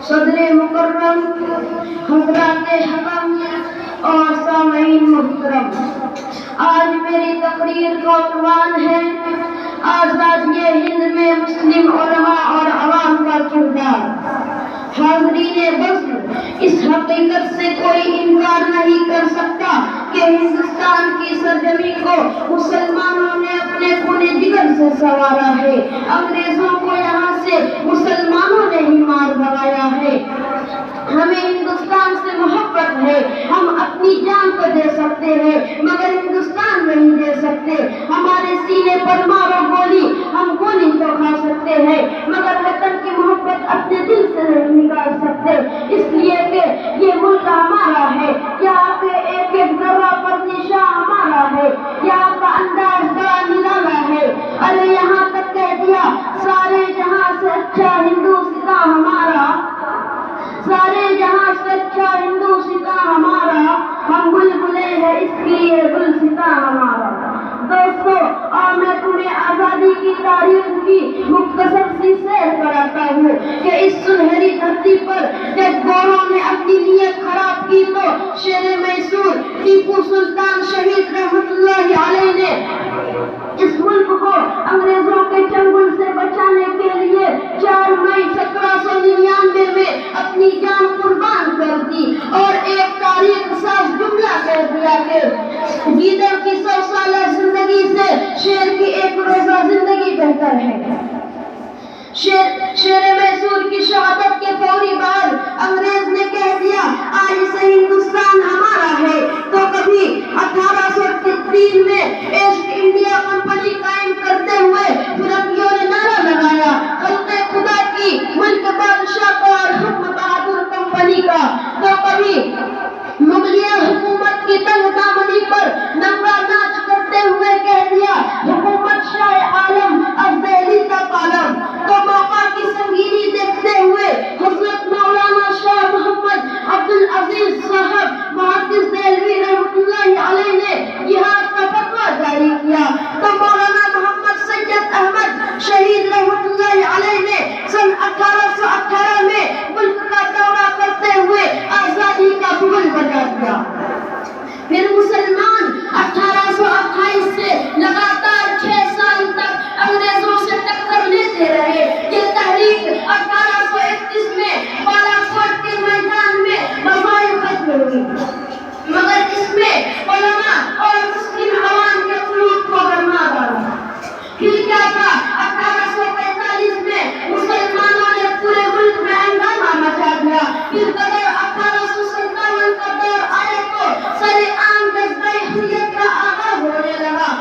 صدر مکرم، حضرات حکم اور سامعین محترم، آج میری تقریر کا عنوان ہے آزادی ہند میں مسلم علماء اور عوام کا کردار۔ حاضرین بزم، اس حقیقت سے کوئی انکار نہیں کر سکتا کہ ہندوستان کی سرزمین کو مسلمانوں نے اپنے خون جگر سے سنوارا ہے۔ انگریزوں کو یہاں سے مسلمانوں نے ہی مار بھگایا ہے۔ ہمیں ہندوستان سے محبت ہے، ہم اپنی جان کو دے سکتے ہیں مگر ہندوستان نہیں دے سکتے۔ ہمارے سینے پر مارو گولی، ہم گولی تو کھا سکتے ہیں مگر وطن کی محبت اپنے دل سے نہیں نکال سکتے، اس لیے کہ یہ ملک ہمارا ہے، یہاں کے ایک ایک ذرہ پر نشاں ہمارا ہے، یہاں کا انداز بڑا نرالا ہے۔ ارے یہاں تک کہہ دیا سارے جہاں سے اچھا ہندوستان ہمارا، سارے جہاں سے اچھا ہندوستان ہمارا، ہم بلبلے ہیں اس لیے گلستان ہمارا۔ دوستو، میں تمہیں آزادی کی تاریخ کی مختصر سی سیر کراتا ہوں کہ اس سنہری دھرتی پر جب گوروں نے اپنی نیت خراب کی تو شیر میسور ٹیپو سلطان شہید رحمت اللہ علیہ نے اس ملک کو انگریزوں کے چنگل سے بچانے کے لیے 4 مئی 1799 میں اپنی جان قربان کر دی اور ایک تاریخ ساز جملہ کہہ دیا کہ گیدڑ کی 100 سالہ زندگی سے شیر کی 1 روزہ زندگی بہتر ہے۔ شیر میسور کی شہادت کے فوری بعد انگریز نے کہہ دیا آج سے ہندوستان ہمارا ہے، تو کبھی 1803 میں ایسٹ انڈیا کمپنی قائم کرتے ہوئے فرنگیوں نے نعرہ لگایا خلق خدا کی ملک بادشاہ کا اور حکم بہادر کمپنی کا، تو کبھی مغلیہ حکومت کی تنگ دامنی پر ننگا ناچ کرتے ہوئے کہہ دیا حکومت شاہ عالم اب دہلی کا پالم، تو موقع کی سنگینی دیکھتے ہوئے حضرت مولانا شاہ محمد عبدالعزیز صاحب محدث دہلوی رحمت اللہ علیہ نے جہاد کا فتویٰ جاری کیا، تو مولانا محمد سید احمد شہید رحمت اللہ علیہ نے سن 1818 میں ملک کا دورہ کرتے ہوئے آزادی کا بگل بجا دیا۔ پھر مسلمان 1828 سے لگاتار 6 سال تک انگریزوں سے ٹکر لیتے رہے۔ یہ تحریک 1831 میں بالا کوٹ کے میدان میں بظاہر ختم ہوئی مگر اس میں علماء اور مسلم عوام کے قلوب کو گرما ڈالا۔ پھر کیا تھا 1845 میں مسلمانوں نے پورے ملک میں ہنگامہ مچا دیا۔ پھر قدر 1857 کا دور آئے تو سر عام جذبہ حریت کا آغاز ہونے لگا۔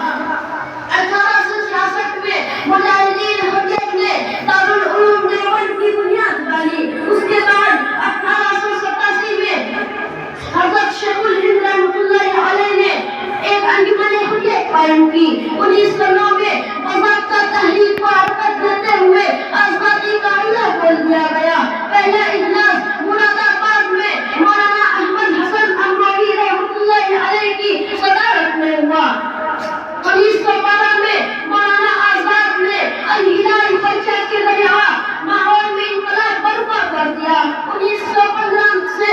1866 میں مجاہدین حریت نے دارالعلوم دیوبند کی بنیاد ڈالی۔ اس کے بعد 1887 میں حضرت شیخ الہند رحمت اللہ علیہ نے ایک انجمن حریت قائم کی۔ 1909 میں باضابطہ تحریک کو حرکت دیتے ہوئے آزادی کا عملہ کھول دیا گیا۔ پہلا اجلاس مراد آباد میں مولانا احمد حسن امروہی رحمت اللہ علیہ کی صدارت میں ہوا۔ 1912 میں مولانا آزاد نے الہلال پرچہ کے ذریعہ ماحول میں انقلاب برپا کر دیا۔ 1915 سے